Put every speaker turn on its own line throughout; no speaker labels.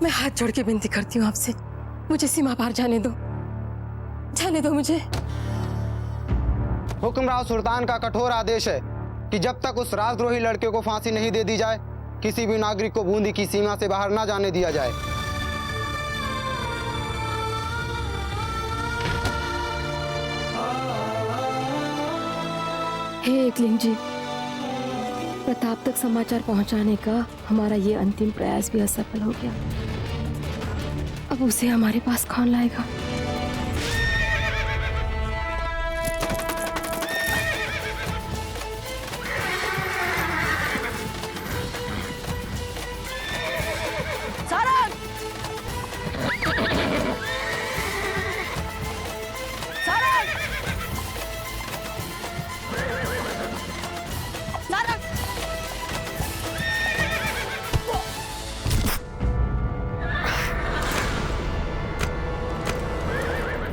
मैं हाथ जोड़ के विनती करती हूँ आपसे, मुझे सीमा पार जाने दो, जाने दो मुझे।
हुक्मराव सुल्तान का कठोर आदेश है कि जब तक उस राजद्रोही लड़के को फांसी नहीं दे दी जाए, किसी भी नागरिक को बूंदी की सीमा से बाहर ना जाने दिया जाए।
हे एकलिंग जी, प्रताप तक समाचार पहुंचाने का हमारा ये अंतिम प्रयास भी असफल हो गया। अब उसे हमारे पास कौन लाएगा?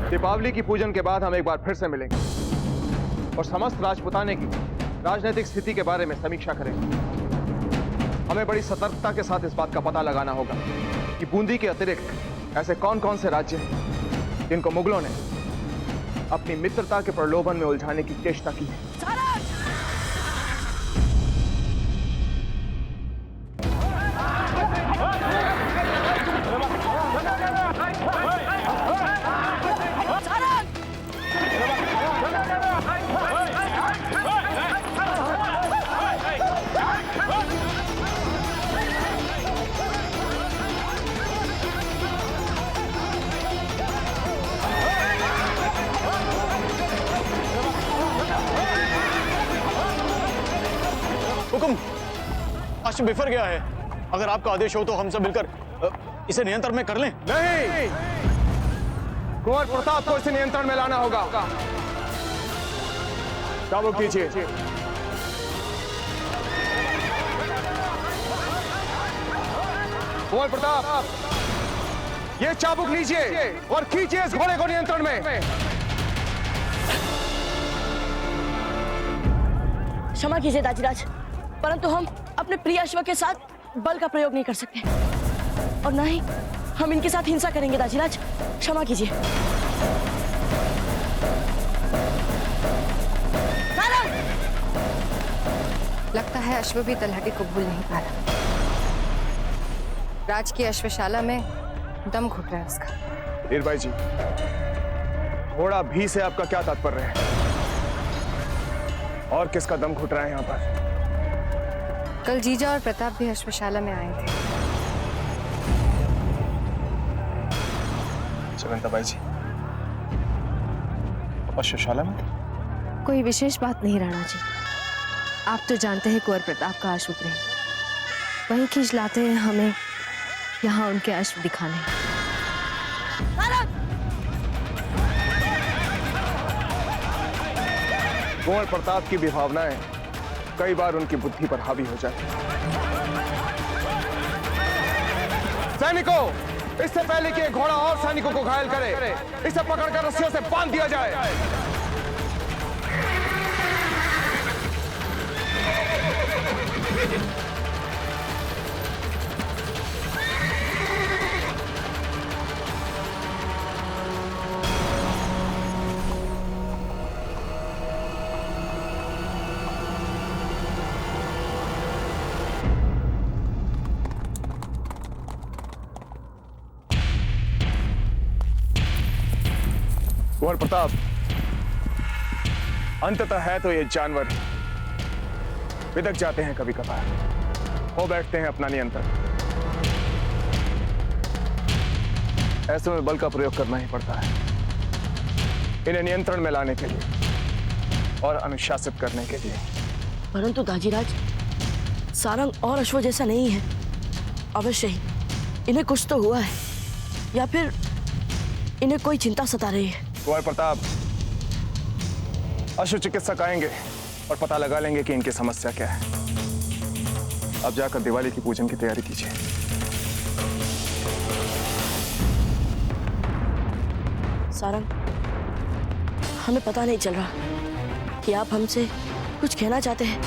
दीपावली की पूजन के बाद हम एक बार फिर से मिलेंगे और समस्त राजपुताने की राजनीतिक स्थिति के बारे में समीक्षा करेंगे। हमें बड़ी सतर्कता के साथ इस बात का पता लगाना होगा कि बूंदी के अतिरिक्त ऐसे कौन कौन से राज्य हैं जिनको मुगलों ने अपनी मित्रता के प्रलोभन में उलझाने की चेष्टा की है।
हुकुम, अश्व बिफर गया है। अगर आपका आदेश हो तो हम सब मिलकर इसे नियंत्रण में कर लें।
नहीं, कुंवर प्रताप को इसे नियंत्रण में लाना होगा। चाबुक कीजिए। कुंवर प्रताप, ये चाबुक लीजिए और खींचिए इस घोड़े को नियंत्रण में।
क्षमा कीजिए दाजीराज, परंतु हम अपने प्रिय अश्व के साथ बल का प्रयोग नहीं कर सकते और न ही हम इनके साथ हिंसा करेंगे। दाजीराज, क्षमा कीजिए।
लगता है अश्व भी तलहटी को भूल नहीं पा रहा। राज की अश्वशाला में दम घुट रहा है उसका।
हीरबाई जी, घोड़ा भी से आपका क्या तात्पर्य है और किसका दम घुट रहा है यहाँ पर?
कल जीजा और प्रताप भी अश्वशाला में आए थे।
चवंताबाई जी, अश्वशाला में?
कोई विशेष बात नहीं राणा जी, आप तो जानते हैं कुंवर प्रताप का अश्व प्रेम, वहीं खींच लाते हैं हमें यहाँ उनके अश्व दिखाने।
कुंवर प्रताप की विभावनाएं कई बार उनकी बुद्धि पर हावी हो जाती हैं। सैनिकों, इससे पहले कि घोड़ा और सैनिकों को घायल करे, इसे पकड़कर रस्सियों से बांध दिया जाए। कुंवर प्रताप, अंततः है तो ये जानवर बिदक जाते हैं कभी कभार, हो बैठते हैं अपना नियंत्रण। ऐसे में बल का प्रयोग करना ही पड़ता है, इन्हें नियंत्रण में लाने के लिए और अनुशासित करने के लिए।
परंतु दाजीराज, सारंग और अश्व जैसा नहीं है। अवश्य ही इन्हें कुछ तो हुआ है या फिर इन्हें कोई चिंता सता रही है।
कुंवर प्रताप, अश्व चिकित्सक आएंगे और पता लगा लेंगे कि इनकी समस्या क्या है। अब जाकर दिवाली की पूजन की तैयारी कीजिए।
सारंग, हमें पता नहीं चल रहा कि आप हमसे कुछ कहना चाहते हैं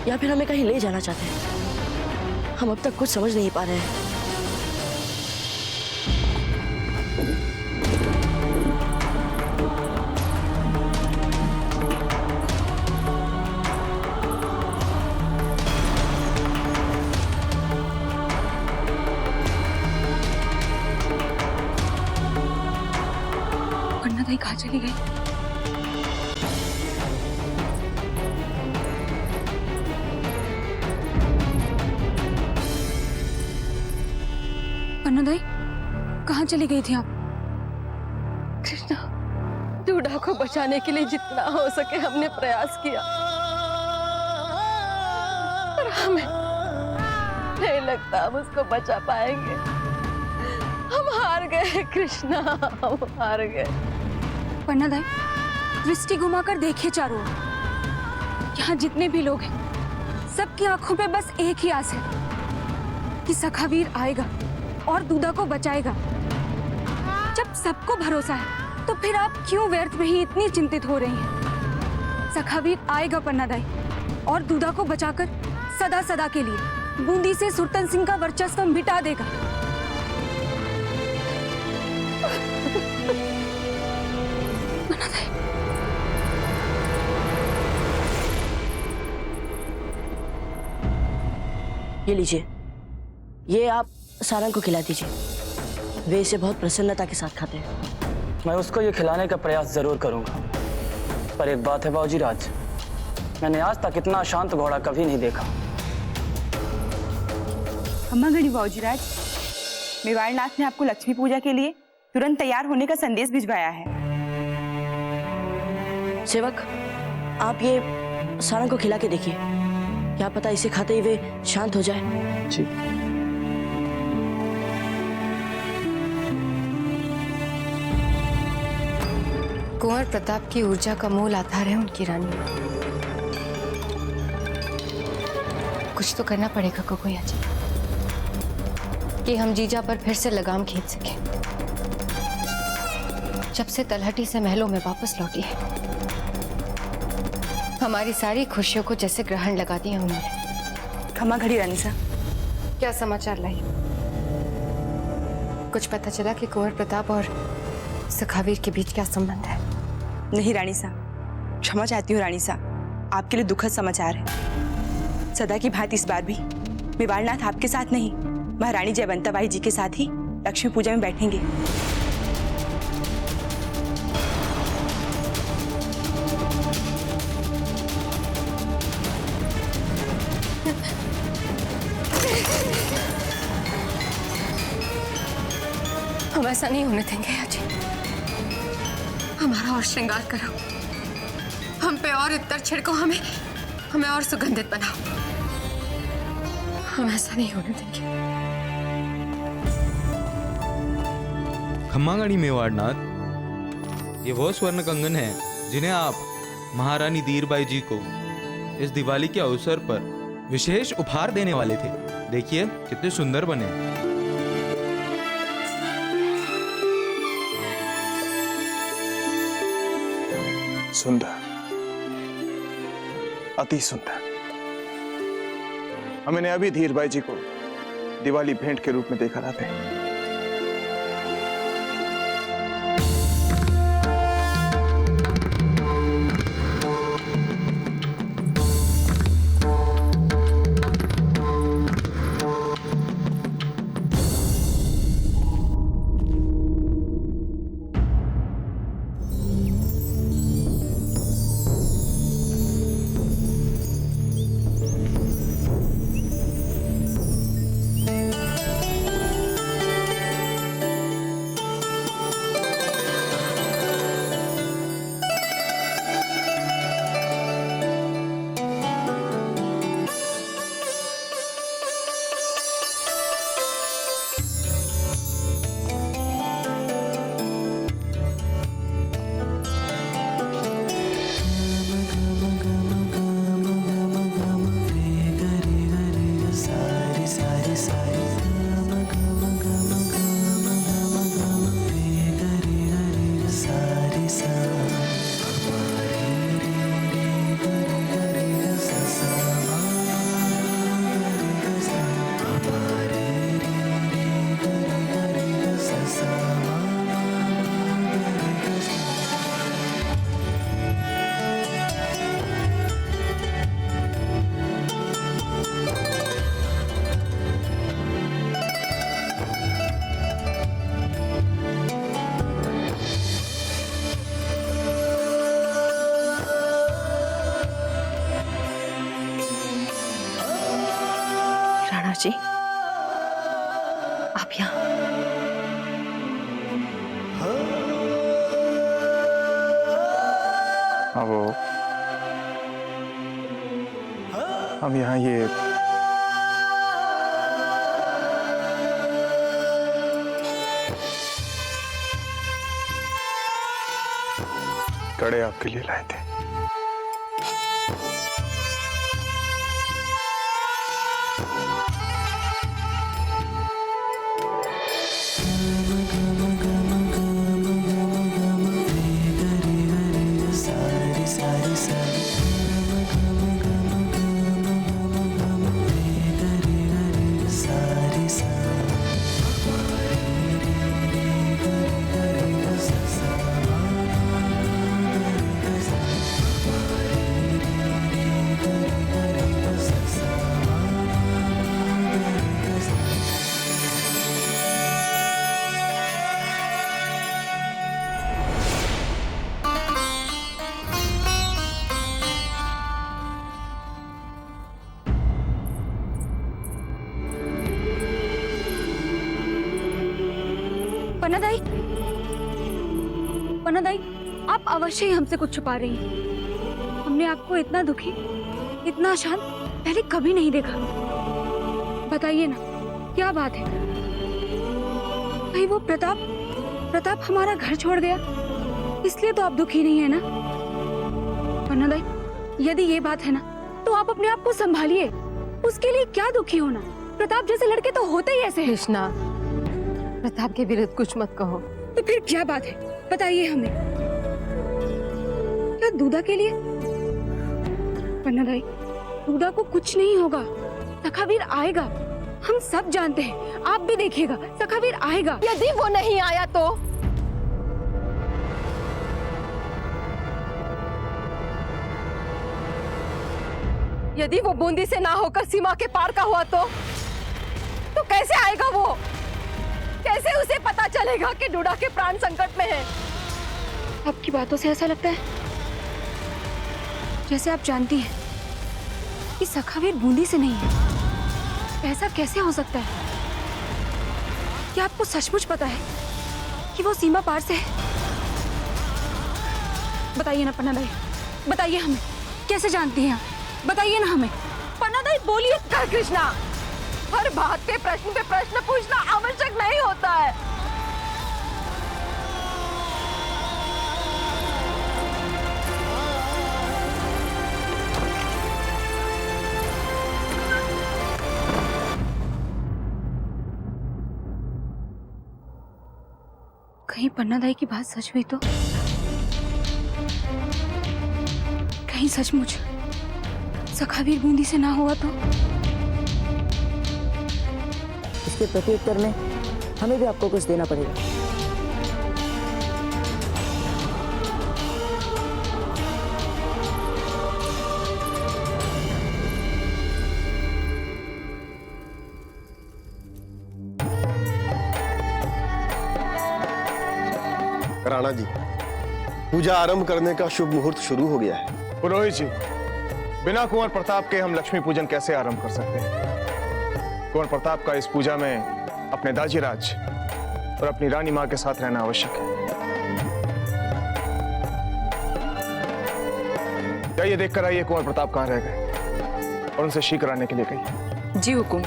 या फिर हमें कहीं ले जाना चाहते हैं। हम अब तक कुछ समझ नहीं पा रहे हैं।
दाई, कहाँ चली गई थी आप?
कृष्णा, दूल्हा को बचाने के लिए जितना हो सके हमने प्रयास किया, पर हमें नहीं लगता हम उसको बचा पाएंगे। हम हार गए कृष्णा, हम हार गए।
पन्ना दाई, दृष्टि घुमाकर देखिए चारों ओर। यहाँ जितने भी लोग हैं, सबकी आंखों पे बस एक ही आस है कि सखावीर आएगा और दूधा को बचाएगा। जब सबको भरोसा है, तो फिर आप क्यों व्यर्थ में ही इतनी चिंतित हो रही हैं? सखावीर आएगा पन्ना दाई, और दूधा को बचाकर सदा सदा के लिए बूंदी से सुरतन सिंह का वर्चस्व मिटा देगा। पन्ना दाई,
ये लीजिए, ये आप सारंग को खिला दीजिए। वे इसे बहुत प्रसन्नता के साथ खाते हैं।
मैं उसको ये खिलाने का प्रयास जरूर करूंगा, पर एक बात है बाबूजी राज, मैंने आज तक इतना शांत घोड़ा कभी नहीं देखा।
अम्मा गणी बाबूजी राज, मेवाड़नाथ ने आपको लक्ष्मी पूजा के लिए तुरंत तैयार होने का संदेश भिजवाया है।
सेवक, आप ये सारंग को खिला के देखिए, क्या पता इसे खाते ही वे शांत हो जाए।
जी।
कुंवर प्रताप की ऊर्जा का मोल आधार है उनकी रानी। कुछ तो करना पड़ेगा कुकुया जी, कि हम जीजा पर फिर से लगाम खींच सकें। जब से तलहटी से महलों में वापस लौटी है, हमारी सारी खुशियों को जैसे ग्रहण लगा दिया उन्होंने।
खमा घड़ी रानी सा,
क्या समाचार लाई? कुछ पता चला कि कुंवर प्रताप और सखावीर के बीच क्या संबंध है?
नहीं रानी सा, क्षमा चाहती हूँ रानी सा, आपके लिए दुखद समाचार है। सदा की भांति इस बार भी मेवाड़नाथ आपके साथ नहीं, महारानी जयवंताबाई जी के साथ ही लक्ष्मी पूजा में बैठेंगे।
हम ऐसा नहीं होने देंगे अजी। हमारा और श्रृंगार करो, हम पे और इत्तर छिड़को, हमें और सुगंधित बनाओ। हम ऐसा नहीं होने देंगे।
खम्मागढ़ी मेवाड़नाथ, ये वो स्वर्ण कंगन है जिन्हें आप महारानी धीरबाई जी को इस दिवाली के अवसर पर विशेष उपहार देने वाले थे। देखिए कितने सुंदर बने।
सुंदर, अति सुंदर। हमने अभी धीरबाई जी को दिवाली भेंट के रूप में देखा था।
जी, आप यहाँ
हम यहाँ ये कड़े आपके लिए लाए थे।
पन्नादाई, पन्नादाई, आप अवश्य ही हमसे कुछ छुपा रही हैं। हमने आपको इतना दुखी, इतना शांत पहले कभी नहीं देखा। बताइए ना, क्या बात है? भाई वो प्रताप हमारा घर छोड़ गया, इसलिए तो आप दुखी नहीं है ना? पन्नादाई, यदि ये बात है ना, तो आप अपने आप को संभालिए। उसके लिए क्या दुखी होना? प्रताप जैसे लड़के तो होते ही ऐसे हैं।
कृष्णा, प्रताप के विरुद्ध कुछ मत कहो।
तो फिर क्या बात है? बताइए हमें। क्या दूधा के लिए? पन्नादाई, दूधा को कुछ नहीं होगा। सखावीर आएगा, हम सब जानते हैं। आप भी देखिएगा, सखावीर आएगा।
यदि वो नहीं आया तो? यदि वो बूंदी से ना होकर सीमा के पार का हुआ तो कैसे आएगा वो? कैसे उसे पता चलेगा कि डूडा के प्राण संकट में है?
आपकी बातों से ऐसा लगता है जैसे आप जानती हैं कि सखावीर बूंदी से नहीं है। ऐसा कैसे हो सकता है? क्या आपको सचमुच पता है कि वो सीमा पार से है? बताइए ना पन्नादाई, बताइए हमें। कैसे जानती हैं आप? बताइए ना हमें।
पन्नादाई बोलिए। कर कृष्णा, हर बात पे प्रश्न पूछना आवश्यक नहीं होता है।
कहीं पन्नादाई की बात सच हुई तो? कहीं सचमुच सखावीर बूंदी से ना हुआ तो?
इसके प्रत्युत्तर में हमें भी आपको कुछ देना पड़ेगा।
राणा जी, पूजा आरंभ करने का शुभ मुहूर्त शुरू हो गया है।
पुरोहित जी, बिना कुंवर प्रताप के हम लक्ष्मी पूजन कैसे आरंभ कर सकते हैं? कुंवर प्रताप का इस पूजा में अपने दाजीराज और अपनी रानी मां के साथ रहना आवश्यक है। क्या ये देखकर आइए कुंवर प्रताप कहाँ रह गए और उनसे शीघ्र आने के लिए कहिए।
जी हुकुम।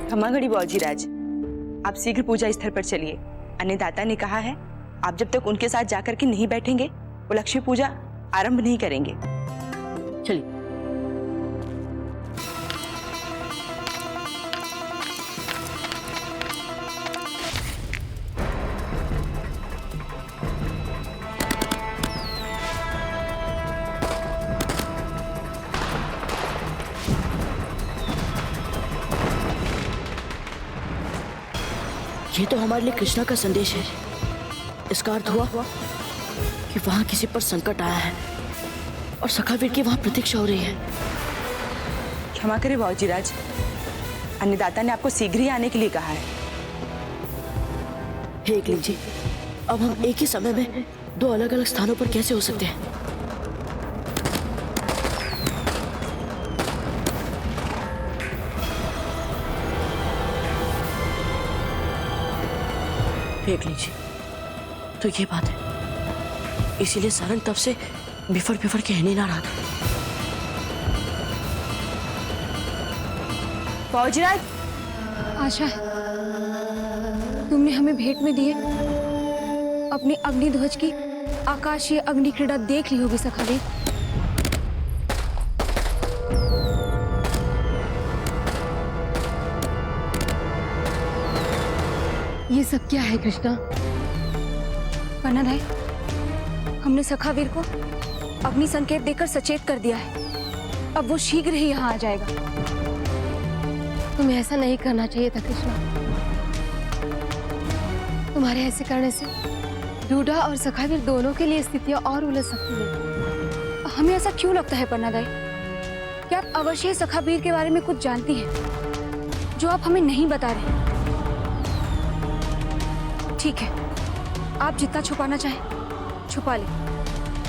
खमागढ़ी बाबूजीराज, आप शीघ्र पूजा स्थल पर चलिए। अन्नदाता ने कहा है आप जब तक उनके साथ जाकर के नहीं बैठेंगे वो लक्ष्मी पूजा आरंभ नहीं करेंगे।
चलिए। ये तो हमारे लिए कृष्णा का संदेश है। इसका अर्थ हुआ कि वहां किसी पर संकट आया है और सखावीर की वहां प्रतीक्षा हो रही है।
क्षमा करें बाबूजीराज, अन्नदाता ने आपको शीघ्र ही आने के लिए कहा है।
हे एकलिंग जी, अब हम एक ही समय में दो अलग अलग स्थानों पर कैसे हो सकते हैं? हे एकलिंग जी, तो ये बात है, इसीलिए सारंग तब से बिफर बिफर के नहीं ना रहा था।
बाबूजीराज,
आशा, तुमने हमें भेंट में दिए अपनी अग्निध्वज की आकाशीय अग्नि क्रीड़ा देख ली होगी सखावीर। ये सब क्या है कृष्णा? कर्णधाय, हमने सखावीर को अग्नि संकेत देकर सचेत कर दिया है। अब वो शीघ्र ही यहाँ आ जाएगा।
तुम्हें ऐसा नहीं करना चाहिए था कृष्णा। तुम्हारे ऐसे करने से रूडा और सखावीर दोनों के लिए स्थितियां और उलझ सकती हैं।
हमें ऐसा क्यों लगता है पन्नादाई? क्या आप अवश्य सखावीर के बारे में कुछ जानती हैं जो आप हमें नहीं बता रहे? ठीक है, आप जितना छुपाना चाहें छुपा लें,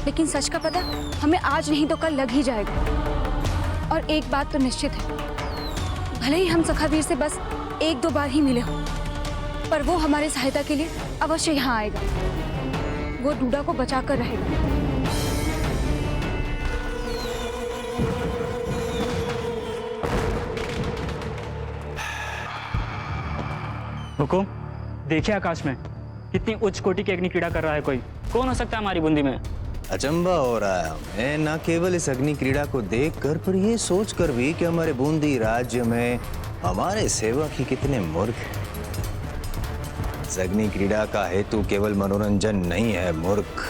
लेकिन सच का पता हमें आज नहीं तो कल लग ही जाएगा। और एक बात तो निश्चित है, भले ही हम सखावीर से बस एक दो बार ही मिले हों, पर वो हमारे सहायता के लिए अवश्य यहाँ आएगा। वो डूडा को बचा कर रहेगा।
हुकुम, देखिए आकाश में कितनी उच्च कोटि की अग्नि क्रीड़ा कर रहा है। कोई कौन हो सकता है हमारी बूंदी में?
अचंबा हो रहा है हमें, न केवल इस अग्नि क्रीड़ा को देखकर पर ये सोचकर भी कि हमारे बूंदी राज्य में हमारे सेवक ही कितने मूर्ख हैं। इस अग्नि क्रीड़ा का हेतु केवल मनोरंजन नहीं है मूर्ख,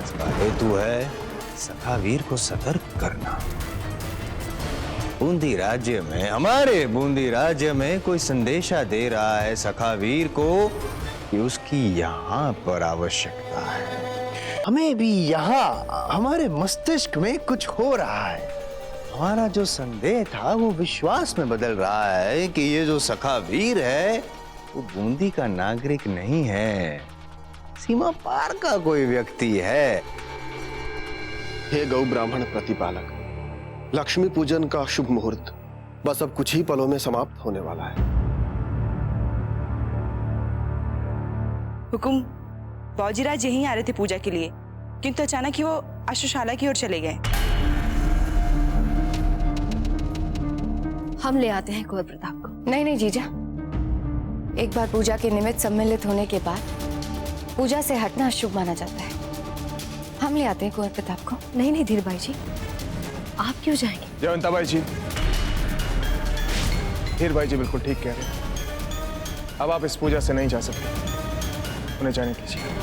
इसका हेतु है सखावीर को सतर्क करना। बूंदी राज्य में, हमारे बूंदी राज्य में कोई संदेशा दे रहा है सखावीर को कि उसकी यहाँ पर आवश्यकता है।
हमें भी यहाँ हमारे मस्तिष्क में कुछ हो रहा है।
हमारा जो संदेह था वो विश्वास में बदल रहा है कि ये जो सखावीर है वो बूंदी का नागरिक नहीं है, सीमा पार का कोई व्यक्ति है।
हे गौ ब्राह्मण प्रतिपालक, लक्ष्मी पूजन का शुभ मुहूर्त बस अब कुछ ही पलों में समाप्त होने वाला है।
हुकुम, बाबूजीराज यहीं आ रहे थे पूजा के लिए, किंतु अचानक ही वो अश्वशाला की ओर चले गए।
हम ले आते हैं कुंवर प्रताप को।
नहीं नहीं जीजा, एक बार पूजा के निमित्त सम्मिलित होने के बाद पूजा से हटना अशुभ माना जाता है। हम ले आते हैं कुंवर प्रताप को।
नहीं नहीं धीरबाई जी, आप क्यों जाएंगे?
जयवंताबाई जी, धीरबाई जी बिल्कुल ठीक कह रहे हैं। अब आप इस पूजा से नहीं जा सकते, उन्हें जाने दीजिए।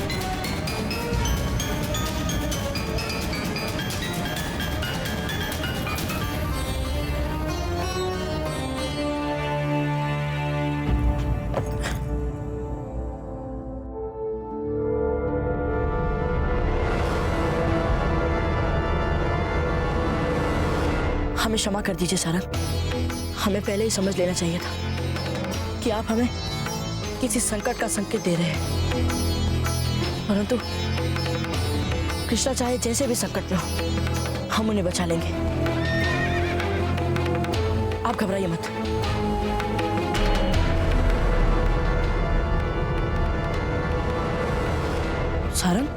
हमें क्षमा कर दीजिए सारंग, हमें पहले ही समझ लेना चाहिए था कि आप हमें किसी संकट का संकेत दे रहे हैं। परंतु कृष्णा चाहे जैसे भी संकट में हो, हम उन्हें बचा लेंगे। आप घबराइए मत। सारंग,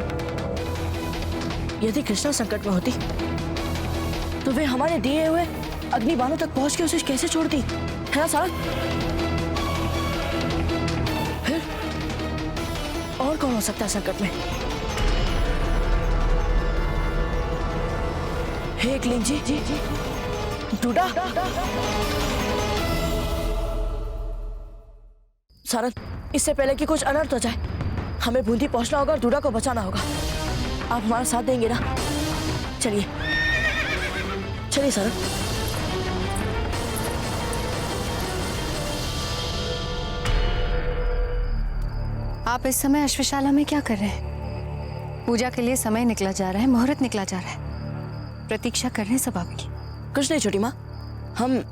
यदि कृष्णा संकट में होती तो वे हमारे दिए हुए अग्निबाणों तक पहुंच के उसे कैसे छोड़ती, है ना सारंग? फिर और कौन हो सकता है संकट में? हे एकलिंग जी, डूडा। सारंग, इससे पहले कि कुछ अनर्थ हो जाए, हमें बूंदी पहुंचना होगा और डूडा को बचाना होगा। आप हमारा साथ देंगे ना? चलिए चलिए सारंग।
आप इस समय अश्वशाला में क्या कर रहे हैं? पूजा के लिए समय निकला जा रहा है, मुहूर्त निकला जा रहा है। प्रतीक्षा कर रहे हैं सब आपकी।
कुछ नहीं छोटी माँ, हम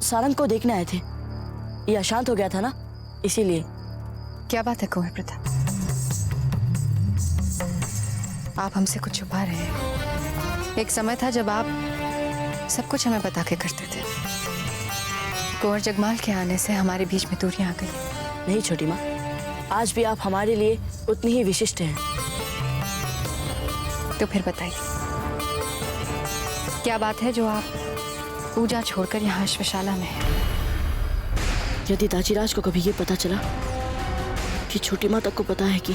सारंग को देखने आए थे। ये अशांत हो गया था ना, इसीलिए।
क्या बात है कुंवर प्रताप, आप हमसे कुछ छुपा रहे हैं। एक समय था जब आप सब कुछ हमें बता के करते थे। कुंवर जगमाल के आने से हमारे बीच में दूरियां आ गई।
नहीं छोटी माँ, आज भी आप हमारे लिए उतनी ही विशिष्ट हैं।
तो फिर बताइए, क्या बात है जो आप पूजा छोड़कर यहाँ अश्वशाला में हैं?
यदि दाजीराज को कभी ये पता चला कि छोटी माँ तक को पता है कि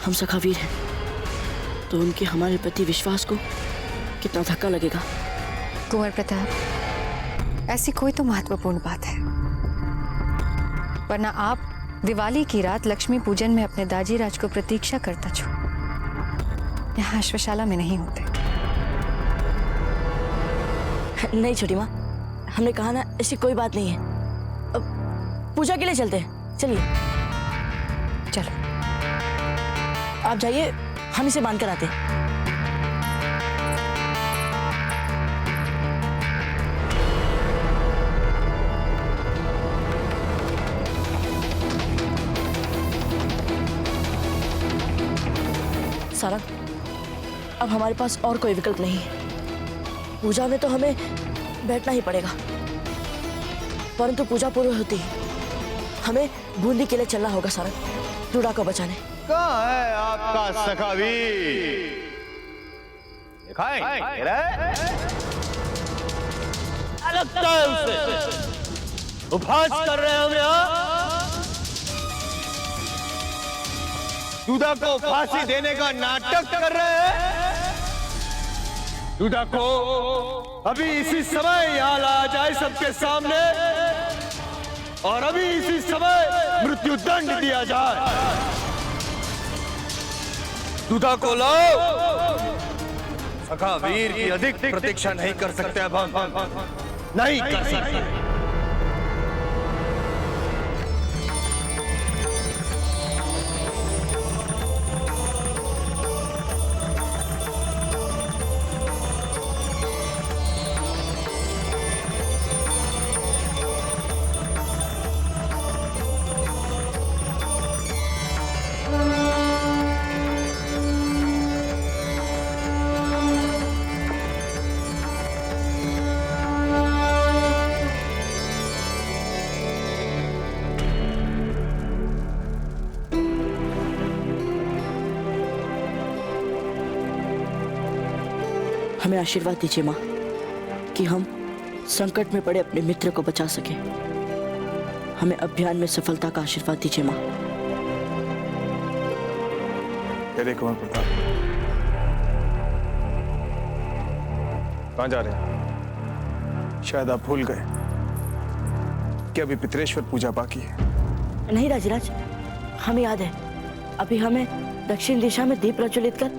हम सखावीर हैं, तो उनके हमारे प्रति विश्वास को कितना धक्का लगेगा।
कुंवर प्रताप, ऐसी कोई तो महत्वपूर्ण बात है, वरना आप दिवाली की रात लक्ष्मी पूजन में अपने दाजीराज को प्रतीक्षा करता छो यहाँ अश्वशाला में नहीं होते।
नहीं छोटी माँ, हमने कहा ना, ऐसी कोई बात नहीं है। अब पूजा के लिए चलते हैं, चलिए।
चलो
आप जाइए, हम इसे बांध कर आते हैं। सारंग, अब हमारे पास और कोई विकल्प नहीं है। पूजा में तो हमें बैठना ही पड़ेगा, परंतु पूजा पूरी होती है हमें बूंदी के लिए चलना होगा सारंग, डूडा को बचाने।
कहाँ है आपका सखावीर? दिखाएं?
लगता है उसे उपहास कर रहे हो यहाँ।
दूधा को फांसी देने का नाटक कर रहे हैं। दूधा को अभी इसी समय यहाँ ला जाए सबके सामने, और अभी इसी समय मृत्यु दंड दिया जाए। दूधा को लाओ। सखावीर की अधिक प्रतीक्षा नहीं कर सकते अब हम, नहीं कर सकते।
हमें आशीर्वाद दीजिए माँ कि हम संकट में पड़े अपने मित्र को बचा सके। हमें अभियान में सफलता का आशीर्वाद दीजिए माँ।
कुंवर प्रताप, कहाँ जा रहे हैं? शायद आप भूल गए कि अभी पितरेश्वर पूजा बाकी है।
नहीं राजीराज, हमें याद है। अभी हमें दक्षिण दिशा में दीप प्रज्वलित कर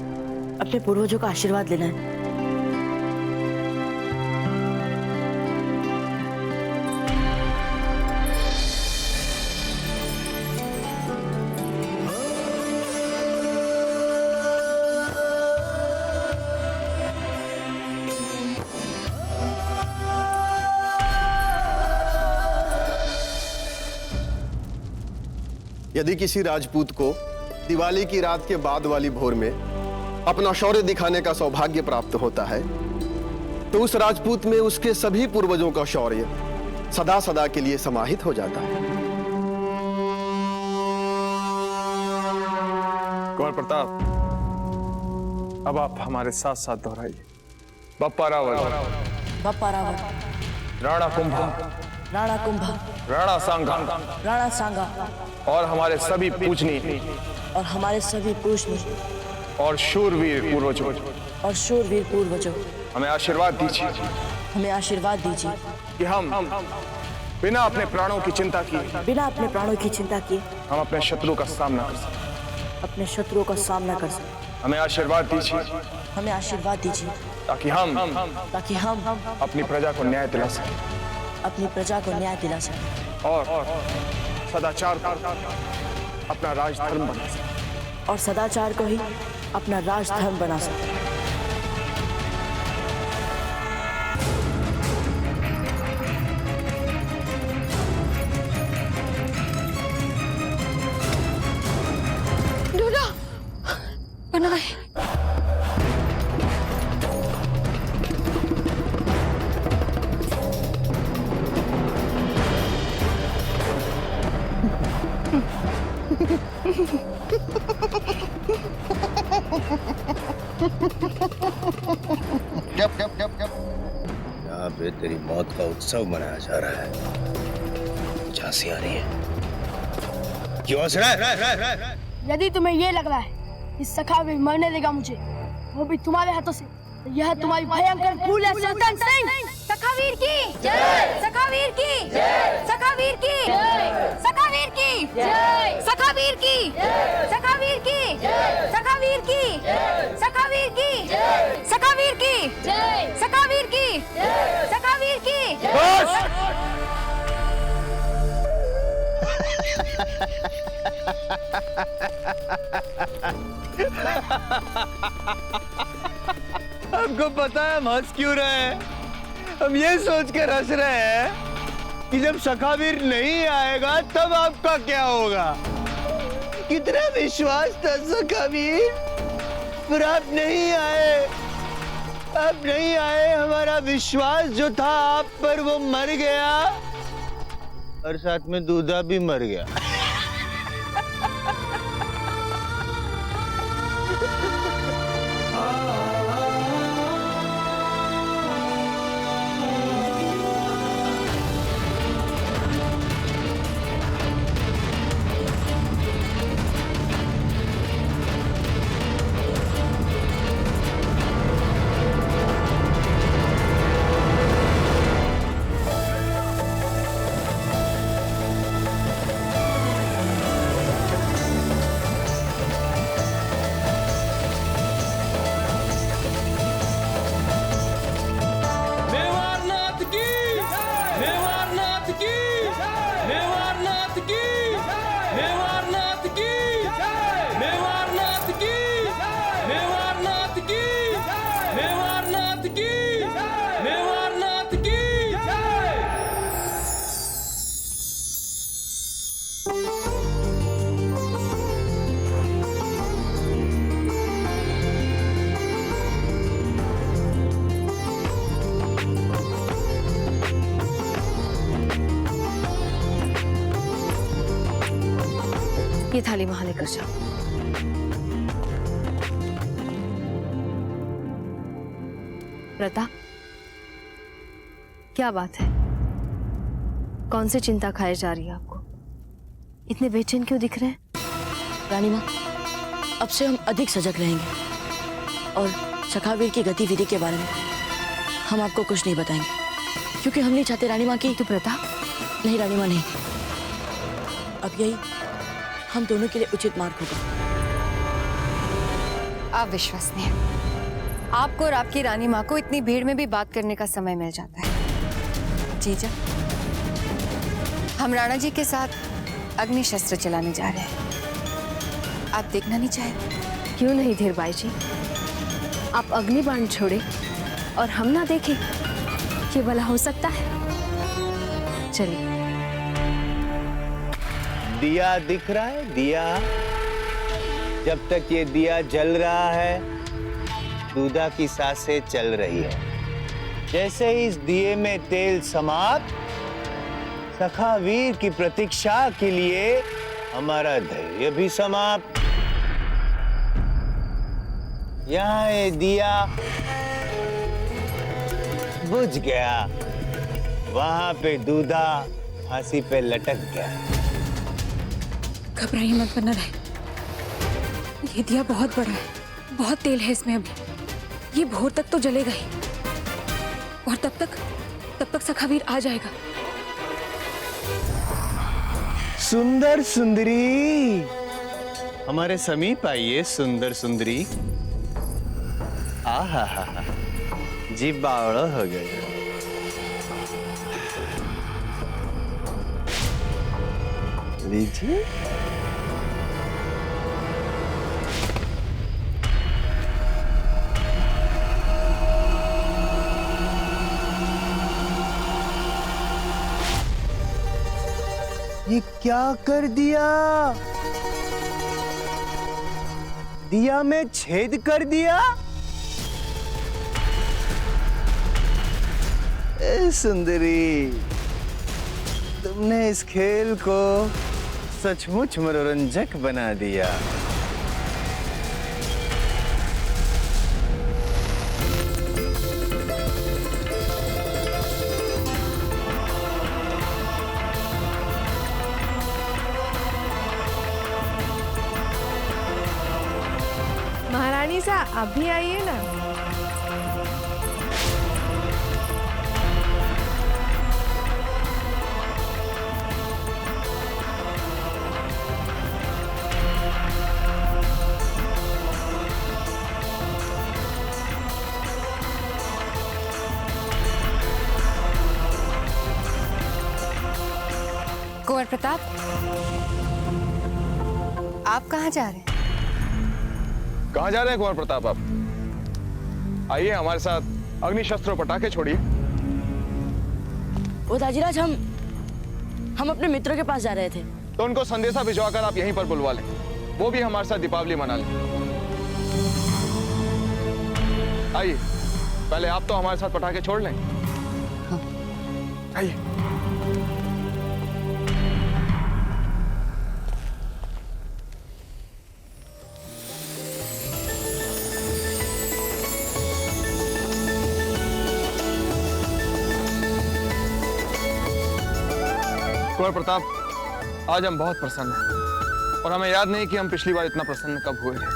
अपने पूर्वजों का आशीर्वाद लेना है।
यदि किसी राजपूत को दिवाली की रात के बाद वाली भोर में अपना शौर्य दिखाने का सौभाग्य प्राप्त होता है, तो उस राजपूत में उसके सभी पूर्वजों का शौर्य सदा सदा के लिए समाहित हो जाता है।
कुंवर प्रताप, अब आप हमारे साथ साथ दोहराइए। बप्पा रावल,
बप्पा रावल,
राणा कुंभा,
राणा कुंभा,
राणा सांगा,
राणा सांगा,
और हमारे सभी पूजनीय
और हमारे सभी पूजनीय
और शूरवीर पूर्वजों,
और शूरवीर पूर्वजों,
हमें आशीर्वाद दीजिए।
हमें आशीर्वाद दीजिए
कि हम बिना अपने प्राणों की चिंता किए,
बिना अपने प्राणों की चिंता किए
हम अपने शत्रु का सामना कर सकें।
अपने शत्रुओं का सामना कर सकें।
हमें आशीर्वाद दीजिए।
हमें आशीर्वाद दीजिए
ताकि हम अपनी प्रजा को न्याय दिला सकें,
अपनी प्रजा को न्याय दिला सकें
और सदाचार को अपना राजधर्म बना सकें।
और सदाचार को ही अपना राजधर्म बना सकते हैं।
डूडा, पन्ना भाई,
यहाँ पे तेरी मौत का उत्सव मनाया जा रहा है। झांसी आ रही है। क्यों हंस रहा है?
यदि तुम्हें ये लग रहा है कि सखावीर मरने देगा मुझे, वो भी तुम्हारे हाथों से, तो यह तुम्हारी भयंकर भूल है सुल्तान सिंह।
सखावीर की जय, सखावीर की जय, सखावीर की जय, सखावीर की जय, सखावीर की जय, सखावीर की जय, सखावीर की जय, सखावीर की जय, सखावीर की जय, सखावीर की जय, सखावीर की जय।
हमको पता है हम हंस क्यों रहे हैं। हम ये सोच कर हंस रहे हैं कि जब सखावीर नहीं आएगा तब आपका क्या होगा। कितना विश्वास था सखावीर, पर आप नहीं आए। आप नहीं आए, हमारा विश्वास जो था आप पर वो मर गया, और साथ में दूधा भी मर गया।
ये थाली वहां लेकर जाओ। प्रताप, क्या बात है? कौन सी चिंता खाए जा रही है आपको? इतने बेचैन क्यों दिख रहे हैं?
रानी माँ, अब से हम अधिक सजग रहेंगे और सखावीर की गतिविधि के बारे में हम आपको कुछ नहीं बताएंगे, क्योंकि हम नहीं चाहते रानी माँ की।
तो प्रताप,
नहीं रानी माँ, नहीं। अब यही हम दोनों के लिए उचित मार्ग होगा।
आप विश्वसनीय। आपको और आपकी रानी माँ को इतनी भीड़ में भी बात करने का समय मिल जाता है। जीजा, हम राणा जी के साथ अग्नि शस्त्र चलाने जा रहे हैं। आप देखना नहीं चाहेंगे?
क्यों नहीं धीरबाई जी, आप अग्नि बाण छोड़े और हम ना देखें, ये भला हो सकता है?
चलिए।
दिया दिख रहा है? दिया, जब तक ये दिया जल रहा है, दूधा की सांसें चल रही है। जैसे ही इस दिए में तेल समाप्त, सखावीर की प्रतीक्षा के लिए हमारा धैर्य भी समाप्त। यहाँ ये दिया बुझ गया, वहां पे दूधा फांसी पे लटक गया।
घबराइए मत पन्ना भाई, ये दिया बहुत बड़ा है, बहुत तेल है इसमें अभी। ये भोर तक तो जलेगा ही, और तब तक सखावीर आ जाएगा।
सुंदर सुंदरी, हमारे समीप आइए सुंदर सुंदरी। आहा हा हा, जी बावड़ा हो गया। लीजिए।
ये क्या कर दिया? दिया में छेद कर दिया? ए सुंदरी, तुमने इस खेल को सचमुच मनोरंजक बना दिया।
महारानी सा, आप भी आइए ना।
कुंवर प्रताप, आप कहाँ जा रहे हैं?
कहाँ जा रहे हैं कुंवर प्रताप आप? आइए हमारे साथ अग्नि शस्त्र और पटाखे छोड़िए।
वो दाजीराज, हम अपने मित्रों के पास जा रहे थे।
तो उनको संदेशा भिजवाकर आप यहीं पर बुलवा लें, वो भी हमारे साथ दीपावली मना लें। आइए, पहले आप तो हमारे साथ पटाखे छोड़ लें। आइए। कुंवर प्रताप, आज हम बहुत प्रसन्न हैं और हमें याद नहीं कि हम पिछली बार इतना प्रसन्न कब हुए थे,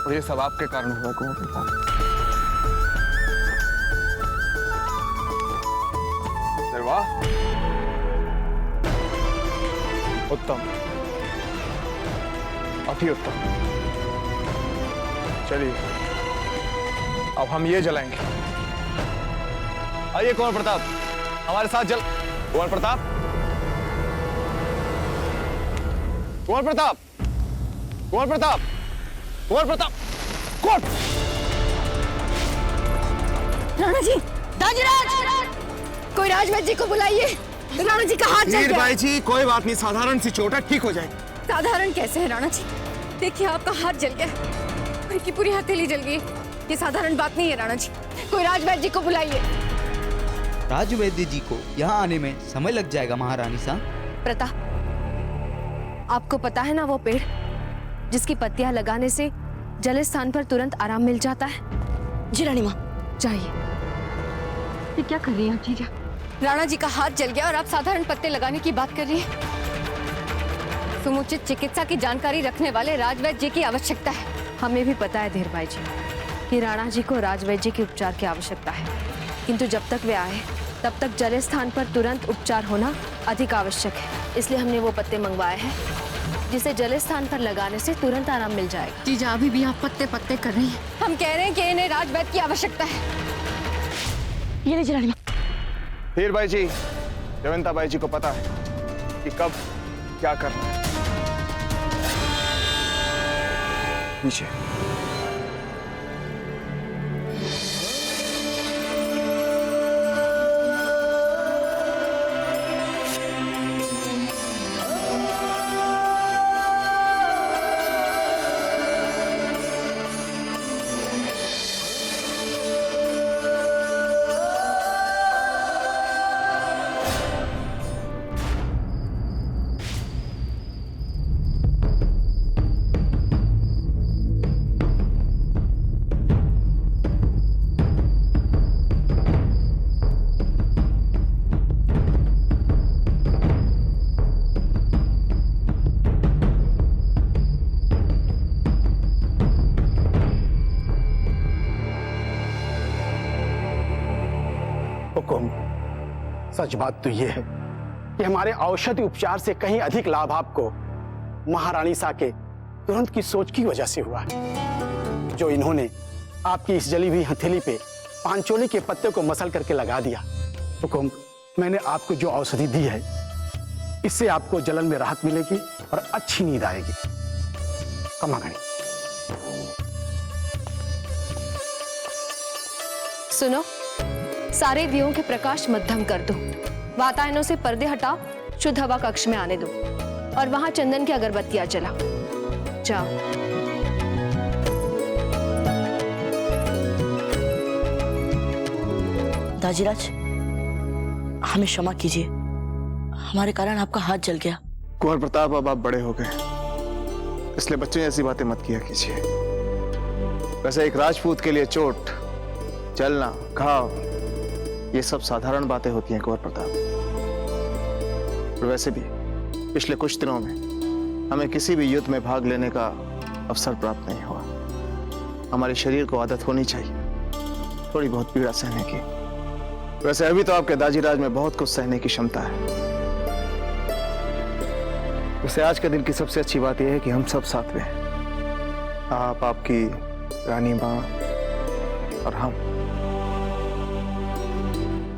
और ये सब आपके कारण हुआ कुंवर प्रताप। अरे वाह, उत्तम, अति उत्तम। चलिए अब हम ये जलाएंगे। आइए कुंवर प्रताप, हमारे साथ जल। कुंवर प्रताप, कुंवर प्रताप, कुंवर प्रताप, कुंवर प्रताप, कुंवर।
राणा जी, दाजीराज, कोई राजवैद्य जी को बुलाइए। राणा जी का हाथ जल गया।
भाई जी, कोई बात नहीं, साधारण सी चोट है, ठीक हो जाएगी।
साधारण कैसे है राणा जी? देखिए आपका हाथ जल गया, उनकी पूरी हथेली जल गई। ये साधारण बात नहीं है राणा जी, कोई राजवैद्य जी को बुलाइए।
राजवैद्य जी को यहाँ आने में समय लग जाएगा महारानी सा।
प्रताप, आपको पता है ना वो पेड़ जिसकी पत्तियां लगाने से जले स्थान पर तुरंत आराम मिल जाता है?
जी रानी माँ।
जाइए।
ये क्या कर रही हैं जीजा?
राणा जी का हाथ जल गया और आप साधारण पत्ते लगाने की बात कर रही हैं। समुचित चिकित्सा की जानकारी रखने वाले राजवैद्य जी की आवश्यकता है। हमें भी पता है धीरबाई जी कि राणा जी को राजवैद्य जी के उपचार की आवश्यकता है, किंतु जब तक वे आए तब तक जले स्थान पर तुरंत उपचार होना अधिक आवश्यक है। इसलिए हमने वो पत्ते मंगवाए हैं जिसे जले स्थान पर लगाने से तुरंत आराम मिल जाएगा।
जीजा, अभी भी आप पत्ते पत्ते कर रही हैं।
हम कह रहे हैं कि इन्हें राजवैद्य की आवश्यकता है।
ये लीजिए रानी माँ।
हीरबाई जी, जयवंताबाई जी को पता है कि कब क्या करना है। नीचे।
सच बात तो यह है कि हमारे औषधि उपचार से कहीं अधिक लाभ आपको महारानी सा के तुरंत की सोच की वजह से हुआ है, जो इन्होंने आपकी इस जली हुई हथेली पे पांचोली के पत्ते को मसल करके लगा दिया। हुकुम, मैंने आपको जो औषधि दी है इससे आपको जलन में राहत मिलेगी और अच्छी नींद आएगी। कमागणी।
सुनो, सारे दियों के प्रकाश मध्यम कर दो, वातायनों से पर्दे हटाओ, शुद्ध हवा कक्ष में आने दो और वहां चंदन की अगरबत्तियां जलाओ। जाओ।
दाजीराज, हमें क्षमा कीजिए, हमारे कारण आपका हाथ जल गया।
कुंवर प्रताप, अब आप बड़े हो गए, इसलिए बच्चों ऐसी बातें मत किया कीजिए। वैसे एक राजपूत के लिए चोट, जलना, घाव, ये सब साधारण बातें होती हैं कुंवर प्रताप। और वैसे भी पिछले कुछ दिनों में हमें किसी भी युद्ध में भाग लेने का अवसर प्राप्त नहीं हुआ। हमारे शरीर को आदत होनी चाहिए थोड़ी बहुत पीड़ा सहने की। वैसे अभी तो आपके दाजीराज में बहुत कुछ सहने की क्षमता है। वैसे आज के दिन की सबसे अच्छी बात यह है कि हम सब साथ में हैं। आप, आपकी रानी माँ और हम।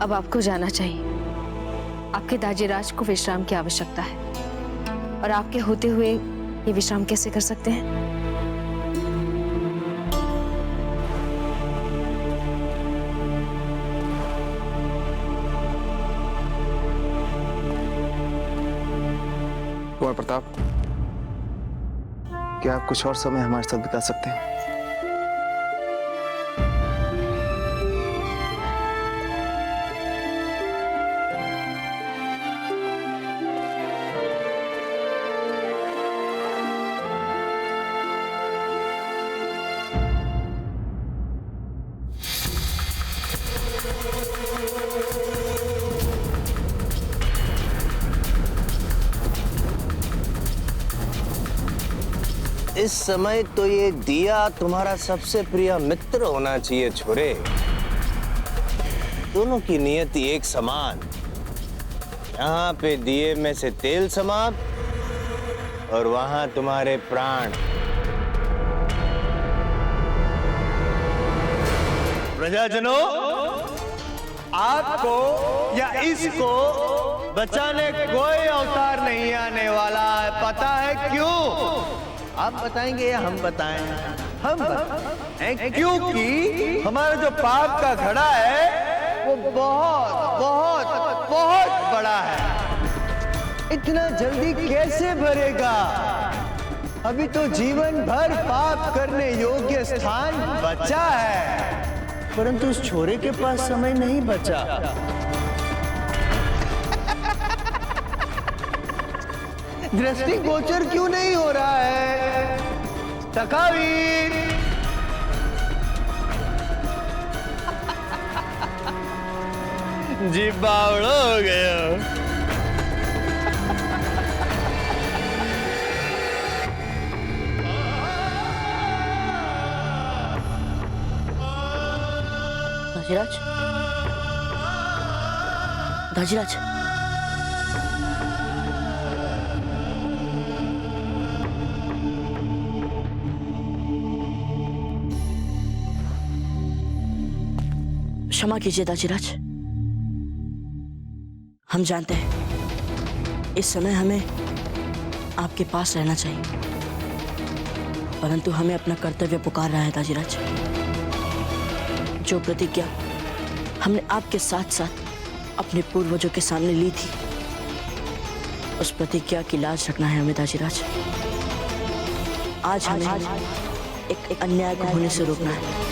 अब आपको जाना चाहिए। आपके दाजीराज को विश्राम की आवश्यकता है और आपके होते हुए ये विश्राम कैसे कर सकते हैं?
कुंवर प्रताप, क्या आप कुछ और समय हमारे साथ बिता सकते हैं?
इस समय तो ये दिया तुम्हारा सबसे प्रिय मित्र होना चाहिए छोरे। दोनों की नियति एक समान। यहाँ पे दिए में से तेल समाप्त और वहां तुम्हारे प्राण।
प्रजाजनों, आपको या इसको बचाने कोई अवतार नहीं आने वाला है। पता है क्यों?
आप बताएंगे या हम बताएं?
हम बताएं, क्योंकि हमारा जो पाप का घड़ा है वो बहुत बहुत बहुत बड़ा है। इतना जल्दी कैसे भरेगा? अभी तो जीवन भर पाप करने योग्य स्थान बचा है,
परंतु उस छोरे के पास समय नहीं बचा।
दृष्टिगोचर क्यों नहीं हो रहा है? सखावीर, जी बावड़ा हो गया।
दाजीराज, दाजीराज, क्षमा कीजिए दाजीराज। हम जानते हैं इस समय हमें आपके पास रहना चाहिए, परंतु हमें अपना कर्तव्य पुकार रहा है दाजीराज। जो प्रतिज्ञा हमने आपके साथ साथ अपने पूर्वजों के सामने ली थी, उस प्रतिज्ञा की लाज रखना है हमें दाजीराज। आज हमें एक अन्याय को होने से रोकना है।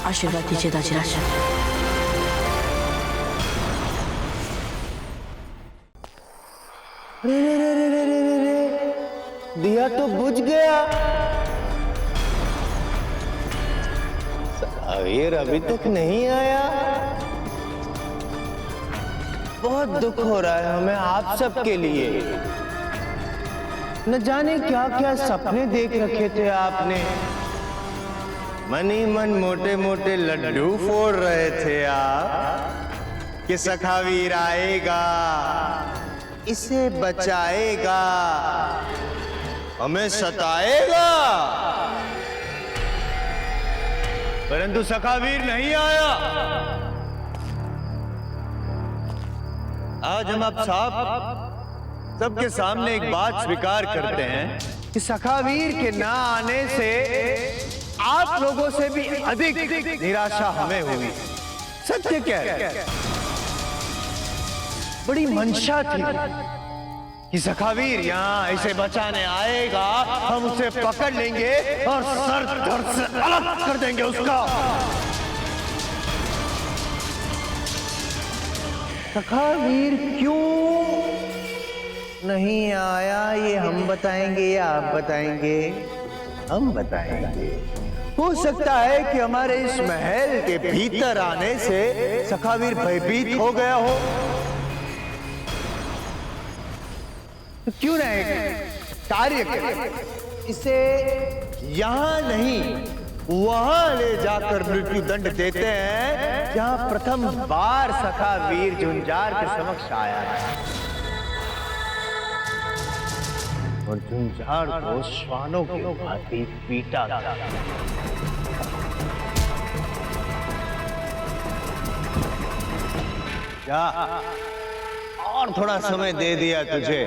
आशीर्वाद दीजिए दाजीराज।
दिया तो बुझ गया।
सखावीर अभी तक नहीं आया। बहुत दुख हो रहा है हमें आप सबके लिए। न जाने क्या क्या सपने देख रखे थे आपने। मन ही मन मोटे मोटे लड्डू फोड़ रहे थे आप कि सखावीर आएगा, इसे बचाएगा, हमें सताएगा,
परंतु सखावीर नहीं आया। आज हम आप साहब सबके सामने एक बात स्वीकार करते हैं कि सखावीर के ना आने से आप लोगों से भी अधिक निराशा हमें हुई। सत्य क्या है? बड़ी मंशा थी कि सखावीर यहाँ ऐसे बचाने आएगा, हम उसे पकड़ लेंगे और सर धड़ से अलग कर देंगे उसका।
सखावीर क्यों नहीं आया ये हम बताएंगे या आप बताएंगे? हम बताएंगे।
हो सकता है कि हमारे इस महल के भीतर आने से सखावीर भयभीत हो गया हो। तो क्यों ना एक कार्य करें, इसे यहां नहीं वहां ले जाकर मृत्यु दंड देते हैं जहां प्रथम बार सखावीर झुंझार के समक्ष आया था और झुंझार को श्वानों की भांति पीटा था।
क्या और थोड़ा समय दे दिया तुझे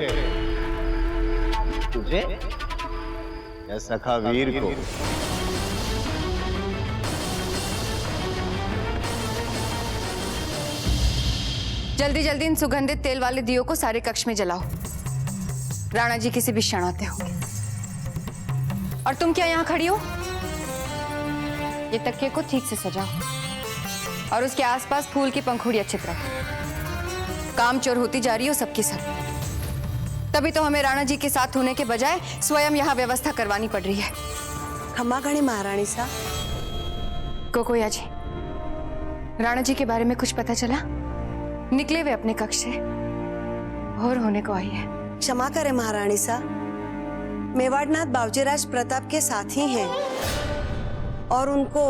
या सखावीर को?
जल्दी जल्दी इन सुगंधित तेल वाले दियों को सारे कक्ष में जलाओ। राणा जी किसी भी क्षण आते होंगे। और तुम क्या यहाँ खड़ी हो? ये तकिए को ठीक से सजाओ और उसके आसपास फूल की पंखुड़ियां छिप रखो। काम चोर होती जा रही हो सबकी सब। तभी तो हमें राणा जी के साथ होने के बजाय स्वयं यहाँ व्यवस्था करवानी पड़ रही है।
खमा गणी महारानी साहब।
कोकोया जी, राणा जी के बारे में कुछ पता चला? निकले वे अपने कक्ष से, भोर होने को आई है।
क्षमा करें महारानी साहब, मेवाड़नाथ बावजीराज प्रताप के साथ ही हैं और उनको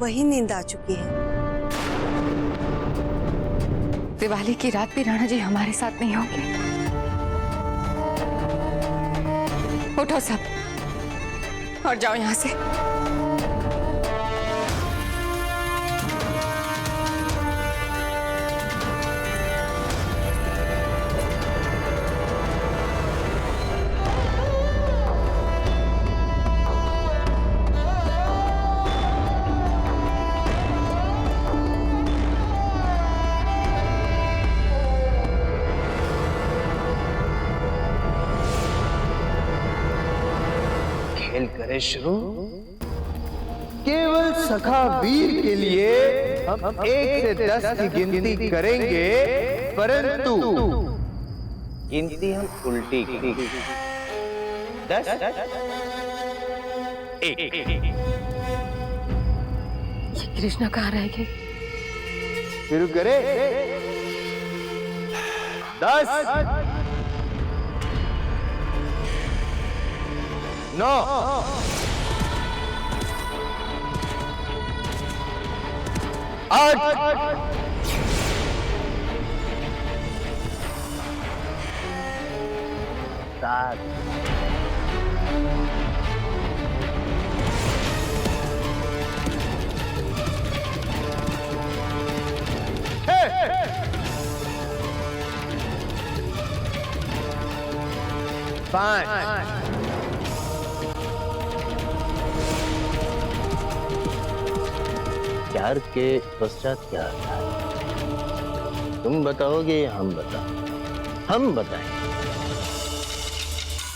वही नींद आ चुकी है।
दिवाली की रात भी राणा जी हमारे साथ नहीं होंगे। उठो सब और जाओ यहां से।
करे शुरू। केवल सखावीर के लिए हम 1 से 10 की गिनती करेंगे, परंतु गिनती हम उल्टी की। 10 1।
कृष्णा कहाँ रहेगी?
शुरू करे। 10 9 8
7
5
4 के पश्चात क्या आता है? तुम बताओगे या हम हम बताएं।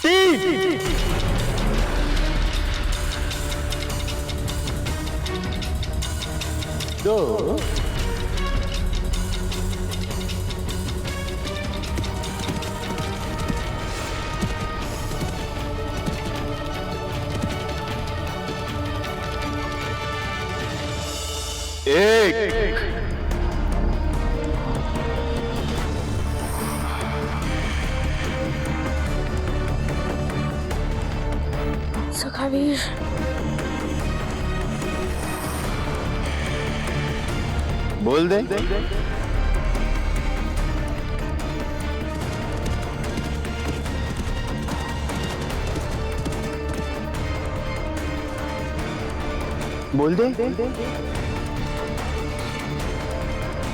3
2
1
सखावीर,
बोल दे। बोल दे।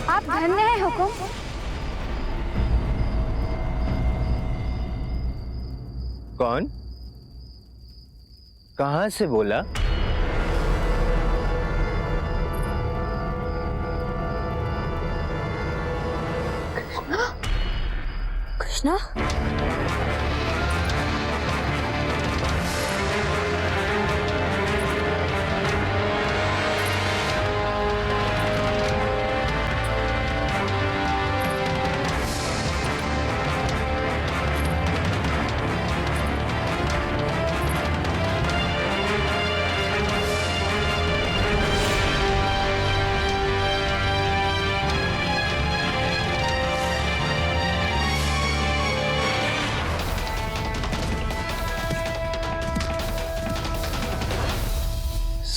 आप धन्य हैं हुकुम।
कौन? कहां से बोला?
कृष्णा?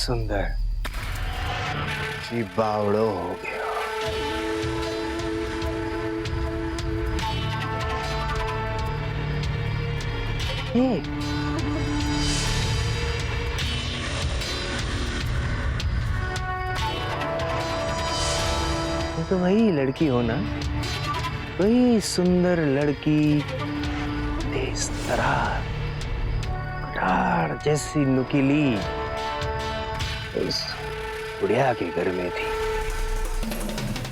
सुंदर जी बावड़ो हो गया। तुम तो वही लड़की हो ना, वही सुंदर लड़की, तेज तरार, कटार जैसी नुकीली उस बुढ़िया के घर में थी।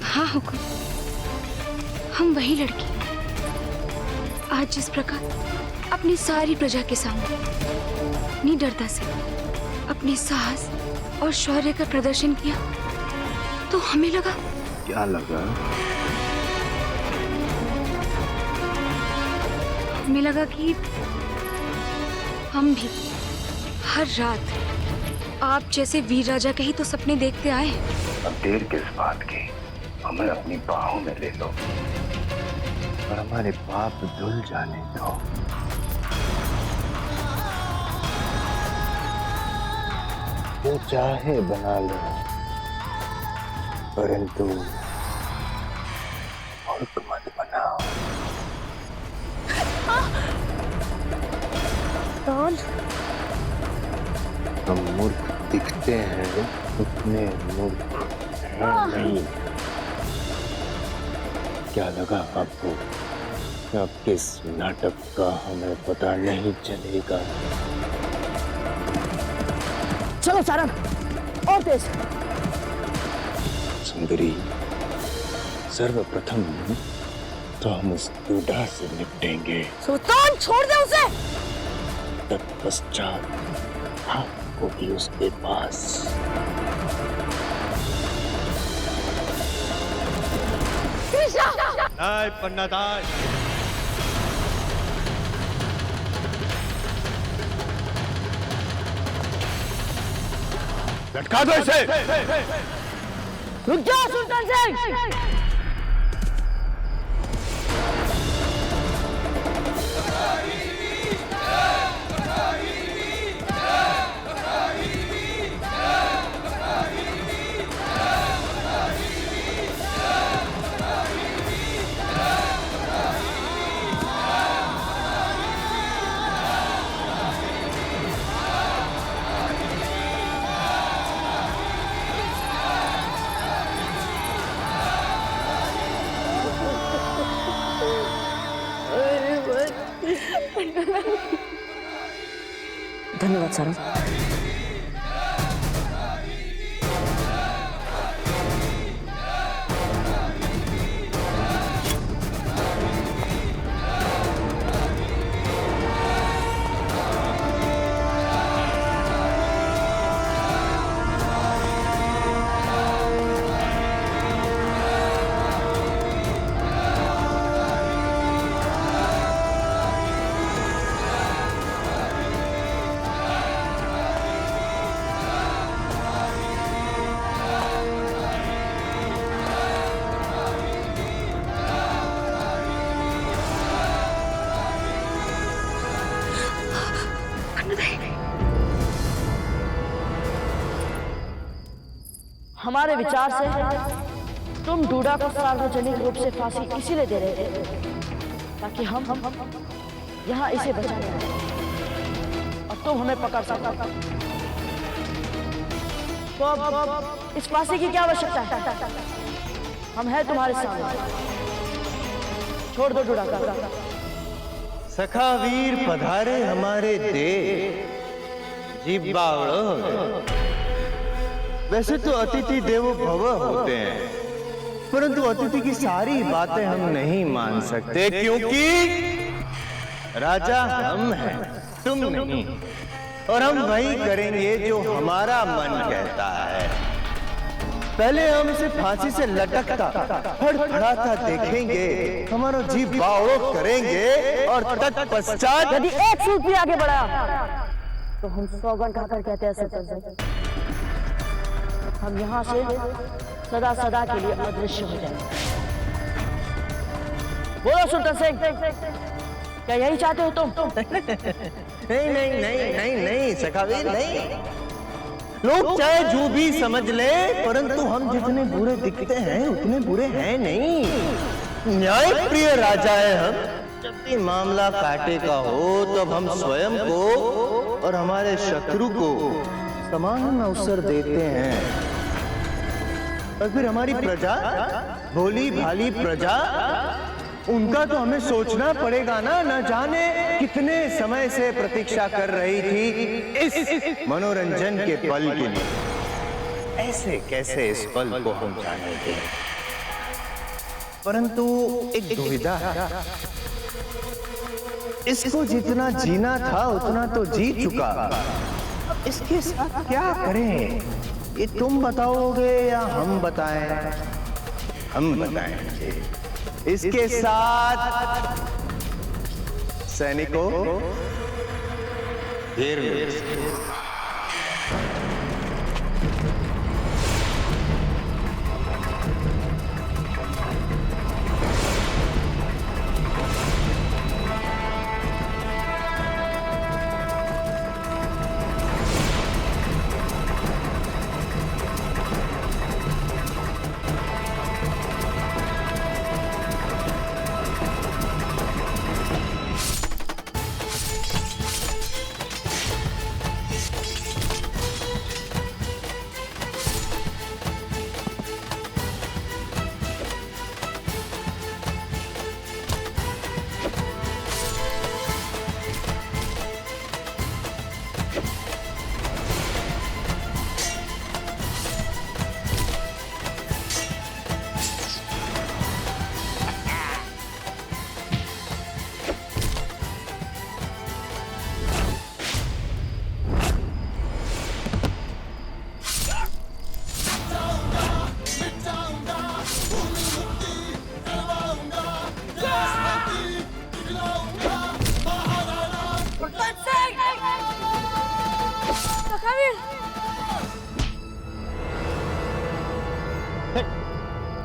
हाँ हुकुम, हम वही लड़की आज जिस प्रकार अपनी सारी प्रजा के सामने निडरता से अपने साहस और शौर्य का प्रदर्शन किया, तो हमें लगा।
क्या लगा?
हमें लगा कि हम भी हर रात आप जैसे वीर राजा के ही तो सपने देखते आए।
अब देर किस बात की, हमें अपनी बाहों में ले लो और हमारे पाप धुल जाने दो। जो चाहे बना लो, परंतु मूर्ख मत बनाओ।
कौन?
हम मूर्ख दिखते हैं, उतने मूर्ख हैं नहीं। क्या लगा आपको? अब किस नाटक का हमें पता नहीं चलेगा।
चलो सारंग, और तेज।
सुंदरी, सर्वप्रथम तो हम उस बूढ़ा से निपटेंगे।
सुल्तान, छोड़ दे उसे।
तत्पश्चात आपको भी उसके पास।
दाई पन्ना दाई। लटका दो इसे।
रुक जाओ सुल्तान सिंह। धन्यवाद सारंग। हमारे विचार से तुम डूडा को सार्वजनिक रूप से फांसी इसीलिए दे रहे थे ताकि हम यहाँ इसे बचा लें और तुम हमें पकड़ सको। तो अब इस फांसी की क्या आवश्यकता है? हम हैं तुम्हारे सामने। छोड़ दो डूडा का।
सखावीर पधारे हमारे देश, जी बावड़ो। वैसे तो अतिथि देवो भव होते हैं, परंतु अतिथि की सारी बातें हम नहीं मान सकते, क्योंकि राजा हम हैं, तुम नहीं। और हम वही करेंगे जो हमारा मन कहता है। पहले हम इसे फांसी से लटकता फड़फड़ाता देखेंगे, हमारा जी बावड़ो करेंगे, और तत्पश्चात
यदि एक सूत भी आगे बढ़ा तो हम सौगन खाकर कहते हैं सरपंच, हम यहाँ से सदा सदा के लिए अदृश्य हो जाएंगे। बोलो सुल्तान सिंह, क्या यही चाहते हो तुम?
नहीं नहीं नहीं नहीं नहीं सखावीर, नहीं। लोग चाहे जो भी समझ ले, परंतु हम जितने बुरे दिखते हैं उतने बुरे हैं नहीं। न्याय प्रिय राजा है हम। जब भी मामला कांटे का हो तब हम स्वयं को और हमारे शत्रु को समान अवसर देते हैं। और फिर हमारी प्रजा, भोली भाली प्रजा, उनका तो हमें सोचना पड़ेगा ना। न जाने कितने समय से प्रतीक्षा कर रही थी इस मनोरंजन के पल के लिए। ऐसे कैसे इस पल को हम जानेंगे? परंतु एक दुविधा है। इसको जितना जीना था उतना तो जी चुका, अब इसके साथ क्या करें? ये तुम बताओगे या हम बताएं? हम बताएंगे। इसके साथ सैनिकों, घेर लो।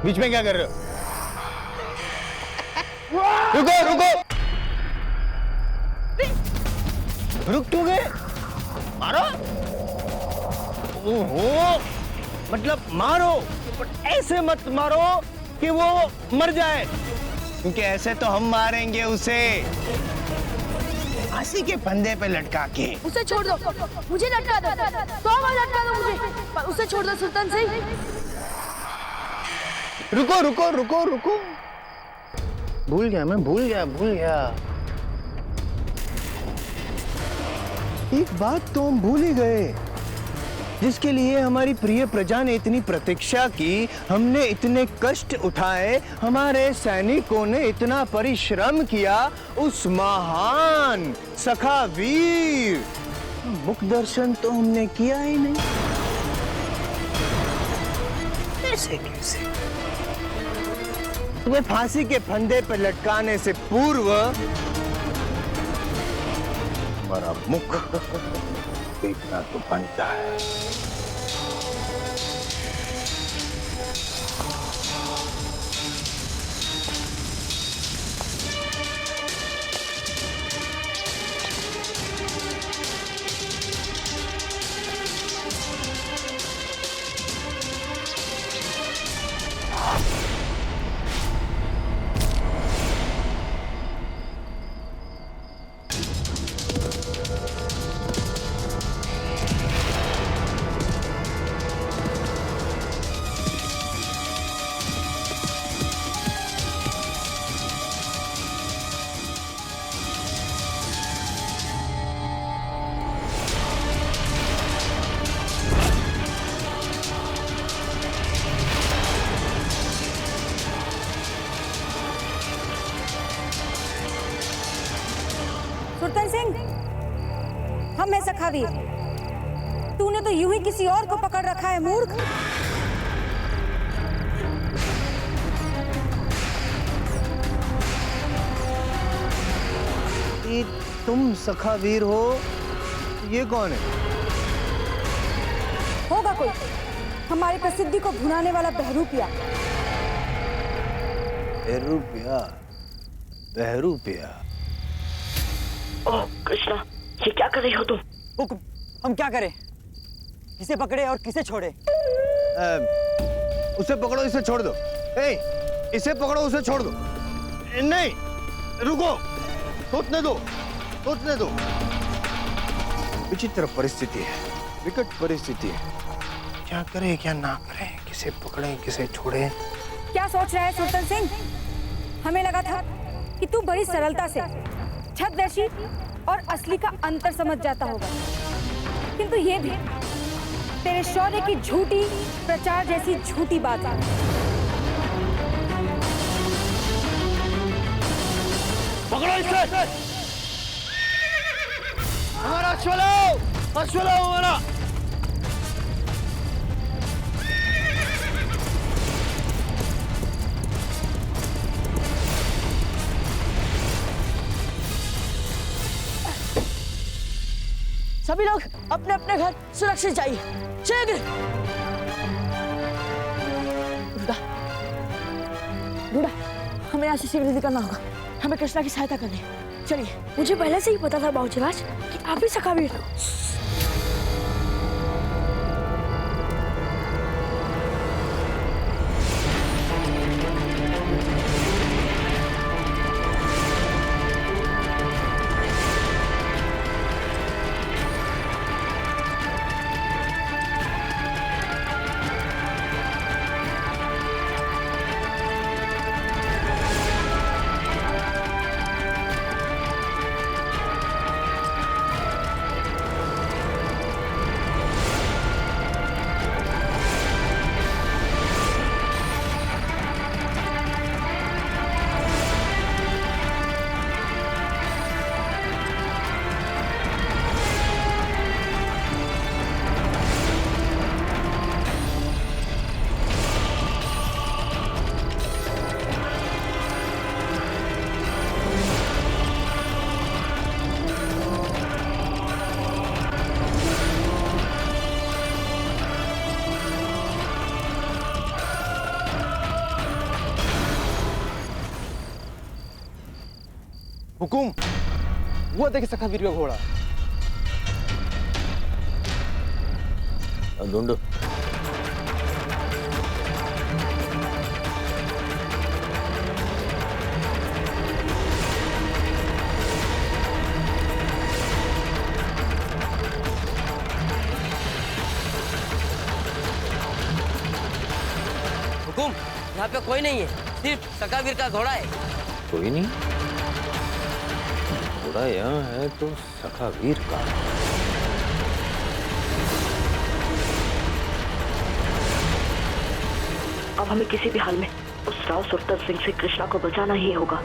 बीच में क्या कर रहे हो? रुको रुको, रुक क्यों गए? मारो। ओहो, मतलब मारो, बट ऐसे मत मारो कि वो मर जाए, क्योंकि ऐसे तो हम मारेंगे उसे फांसी के फंदे पे लटका के।
उसे छोड़ दो, मुझे लटका दो, तो लटका दो मुझे, उसे छोड़ दो सुल्तान सिंह।
रुको रुको रुको रुको, भूल गया मैं, भूल गया। एक बात तो हम भूल ही गए, जिसके लिए हमारी प्रिय प्रजा ने इतनी प्रतीक्षा की, हमने इतने कष्ट उठाए, हमारे सैनिकों ने इतना परिश्रम किया, उस महान सखा वीर मुख दर्शन तो हमने किया ही नहीं। कैसे कैसे? तुम्हें फांसी के फंदे पर लटकाने से पूर्व हमारा मुख देखना तो बनता है।
हम है सखावीर। तूने तो यूं ही किसी और को पकड़ रखा है मूर्ख।
तुम सखावीर हो? ये कौन है?
होगा कोई हमारी प्रसिद्धि को भुनाने वाला बहरूपिया।
बहरूपिया, बहरूपिया।
ओह कृष्णा, ये क्या कर रही हो तुम?
हुक्म, हम क्या करें? किसे पकड़े और किसे छोड़े?
उसे पकड़ो, इसे छोड़ दो। इसे पकड़ो, उसे छोड़ दो। नहीं, रुको, सोचने दो, सोचने दो। विचित्र परिस्थिति है, विकट परिस्थिति है। क्या करें क्या ना करें, किसे पकड़ें किसे छोड़ें।
क्या सोच रहा है सुल्तान सिंह? हमें लगा था कि तू बड़ी सरलता से छद्मवेशी और असली का अंतर समझ जाता होगा, किंतु ये भी तेरे शौर्य की झूठी प्रचार जैसी झूठी बात है।
पकड़ो इसे! हमारा अश्वलाओ! अश्वलाओ हमारा!
सभी लोग अपने अपने घर सुरक्षित जाइए, शीघ्र। रूडा, हमें यहाँ से शीघ्र निकलना होगा। हमें कृष्णा की सहायता करनी है। चलिए।
मुझे पहले से ही पता था बाबूजीराज कि आप ही सखावीर हो।
हुकुम, वो देखे सखावीर का घोड़ा।
ढूंढो।
हुकुम, यहाँ पे कोई नहीं है, सिर्फ सखावीर का घोड़ा है।
कोई नहीं? घोड़ा यहाँ है तो सखावीर का।
अब हमें किसी भी हाल में उस राव सुल्तान सिंह से कृष्णा को बचाना ही होगा।